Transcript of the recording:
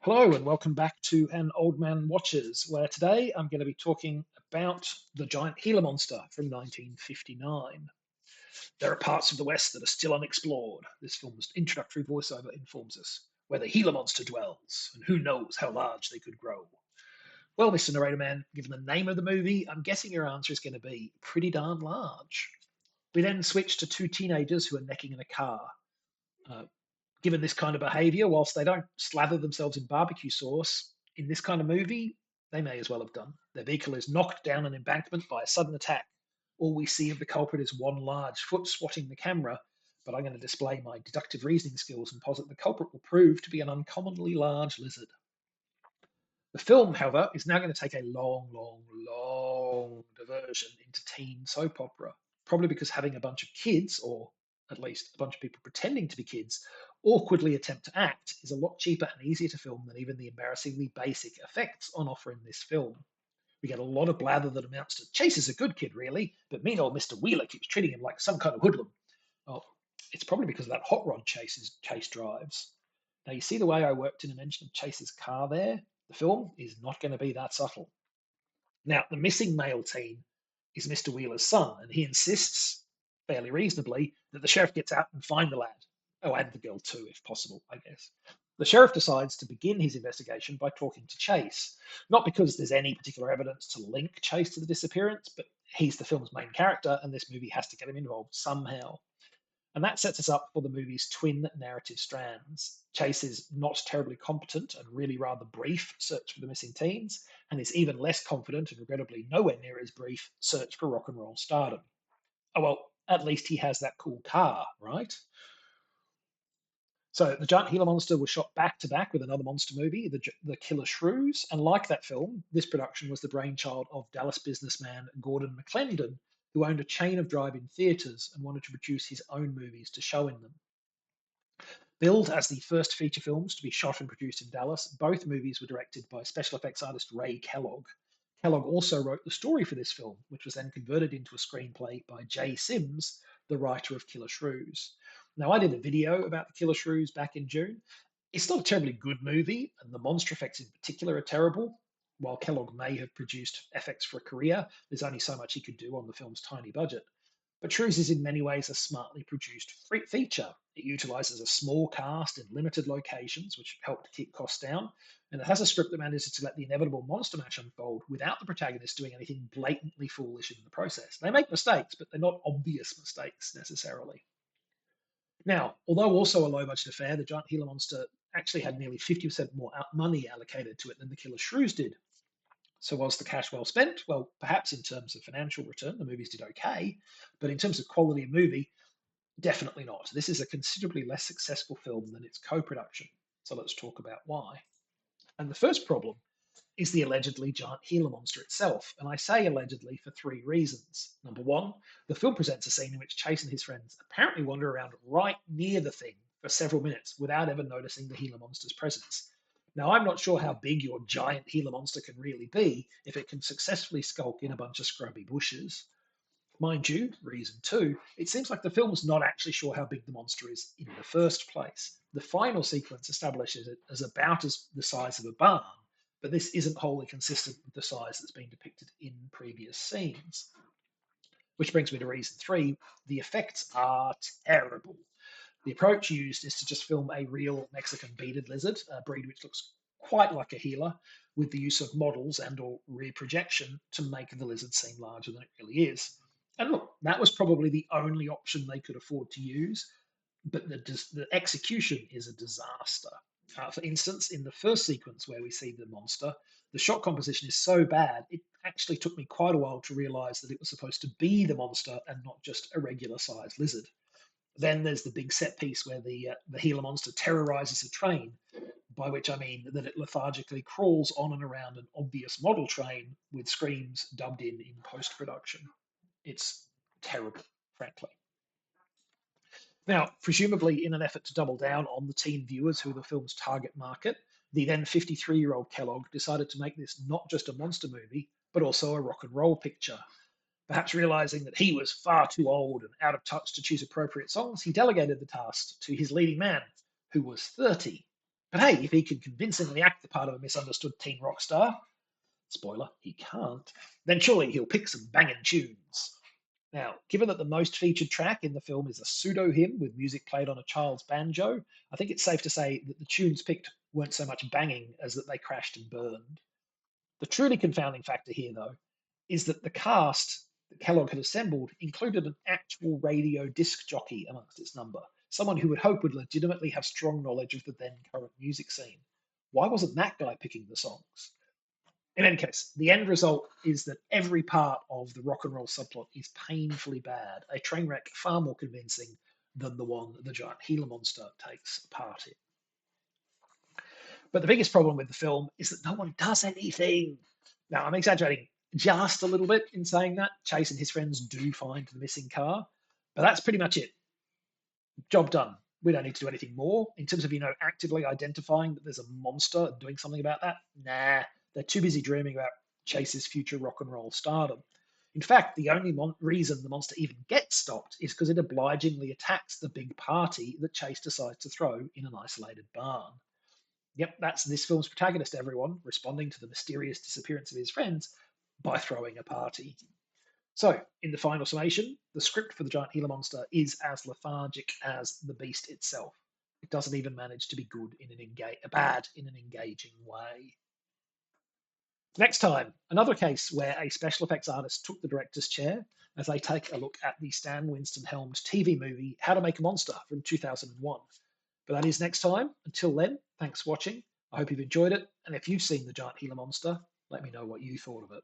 Hello and welcome back to An Old Man Watches, where today I'm going to be talking about the giant Gila monster from 1959. There are parts of the West that are still unexplored. This film's introductory voiceover informs us where the Gila monster dwells and who knows how large they could grow. Well, Mr. Narrator Man, given the name of the movie, I'm guessing your answer is going to be pretty darn large. We then switch to two teenagers who are necking in a car. Uh, Given this kind of behavior, whilst they don't slather themselves in barbecue sauce, in this kind of movie, they may as well have done. Their vehicle is knocked down an embankment by a sudden attack. All we see of the culprit is one large foot swatting the camera, but I'm going to display my deductive reasoning skills and posit the culprit will prove to be an uncommonly large lizard. The film, however, is now going to take a long diversion into teen soap opera, probably because having a bunch of kids, or at least a bunch of people pretending to be kids, awkwardly attempt to act is a lot cheaper and easier to film than even the embarrassingly basic effects on offer in this film. We get a lot of blather that amounts to Chase is a good kid, really, but mean old Mr. Wheeler keeps treating him like some kind of hoodlum. Well, it's probably because of that hot rod Chase drives. Now, you see the way I worked in a mention of Chase's car there? The film is not going to be that subtle. Now, the missing male teen is Mr. Wheeler's son, and he insists, fairly reasonably, that the sheriff gets out and find the lad. Oh, and the girl too, if possible, I guess. The sheriff decides to begin his investigation by talking to Chase, not because there's any particular evidence to link Chase to the disappearance, but he's the film's main character, and this movie has to get him involved somehow. And that sets us up for the movie's twin narrative strands. Chase's not terribly competent and really rather brief search for the missing teens, and his even less confident and regrettably nowhere near as brief search for rock and roll stardom. Oh, well, at least he has that cool car, right? So the Giant Gila Monster was shot back to back with another monster movie, the Killer Shrews, and like that film, this production was the brainchild of Dallas businessman Gordon McClendon, who owned a chain of drive-in theaters and wanted to produce his own movies to show in them. Billed as the first feature films to be shot and produced in Dallas, both movies were directed by special effects artist Ray Kellogg. Kellogg also wrote the story for this film, which was then converted into a screenplay by Jay Sims, the writer of Killer Shrews. Now, I did a video about the Killer Shrews back in June. It's not a terribly good movie, and the monster effects in particular are terrible. While Kellogg may have produced effects for a career, there's only so much he could do on the film's tiny budget. But Shrews is in many ways a smartly produced feature. It utilizes a small cast in limited locations, which help to keep costs down, and it has a script that manages to let the inevitable monster mash unfold without the protagonist doing anything blatantly foolish in the process. They make mistakes, but they're not obvious mistakes necessarily. Now, although also a low budget affair, the Giant Gila Monster actually had nearly 50% more money allocated to it than the Killer Shrews did. So was the cash well spent? Well, perhaps in terms of financial return, the movies did okay, but in terms of quality of movie, definitely not. This is a considerably less successful film than its co-production. So let's talk about why. And the first problem is the allegedly giant Gila monster itself, and I say allegedly for three reasons. Number one, the film presents a scene in which Chase and his friends apparently wander around right near the thing for several minutes without ever noticing the Gila monster's presence. Now, I'm not sure how big your giant Gila monster can really be if it can successfully skulk in a bunch of scrubby bushes. Mind you, reason two, it seems like the film's not actually sure how big the monster is in the first place. The final sequence establishes it as about as the size of a barn, but this isn't wholly consistent with the size that's been depicted in previous scenes. Which brings me to reason three, the effects are terrible. The approach used is to just film a real Mexican bearded lizard, a breed which looks quite like a Gila, with the use of models and or rear projection to make the lizard seem larger than it really is. And look, that was probably the only option they could afford to use, but the execution is a disaster. For instance, in the first sequence where we see the monster, the shot composition is so bad, it actually took me quite a while to realize that it was supposed to be the monster and not just a regular sized lizard. Then there's the big set piece where the Gila monster terrorizes a train, by which I mean that it lethargically crawls on and around an obvious model train with screams dubbed in post production. It's terrible, frankly. Now, presumably in an effort to double down on the teen viewers who are the film's target market, the then 53-year-old Kellogg decided to make this not just a monster movie, but also a rock and roll picture. Perhaps realizing that he was far too old and out of touch to choose appropriate songs, he delegated the task to his leading man, who was 30. But hey, if he can convincingly act the part of a misunderstood teen rock star, spoiler, he can't, then surely he'll pick some banging tunes. Now, given that the most featured track in the film is a pseudo hymn with music played on a child's banjo, I think it's safe to say that the tunes picked weren't so much banging as that they crashed and burned. The truly confounding factor here, though, is that the cast that Kellogg had assembled included an actual radio disc jockey amongst its number, someone who would hope would legitimately have strong knowledge of the then current music scene. Why wasn't that guy picking the songs? In any case, the end result is that every part of the rock and roll subplot is painfully bad, a train wreck far more convincing than the one the giant Gila monster takes part in. But the biggest problem with the film is that no one does anything. Now, I'm exaggerating just a little bit in saying that. Chase and his friends do find the missing car, but that's pretty much it. Job done. We don't need to do anything more in terms of, actively identifying that there's a monster and doing something about that. Nah, they're too busy dreaming about Chase's future rock and roll stardom. In fact, the only reason the monster even gets stopped is because it obligingly attacks the big party that Chase decides to throw in an isolated barn. Yep, that's this film's protagonist, everyone, responding to the mysterious disappearance of his friends by throwing a party. So, in the final summation, the script for the giant Gila monster is as lethargic as the beast itself. It doesn't even manage to be good in bad in an engaging way. Next time, another case where a special effects artist took the director's chair as they take a look at the Stan Winston helmed TV movie How to Make a Monster from 2001. But that is next time. Until then, thanks for watching. I hope you've enjoyed it. And if you've seen the giant Gila monster, let me know what you thought of it.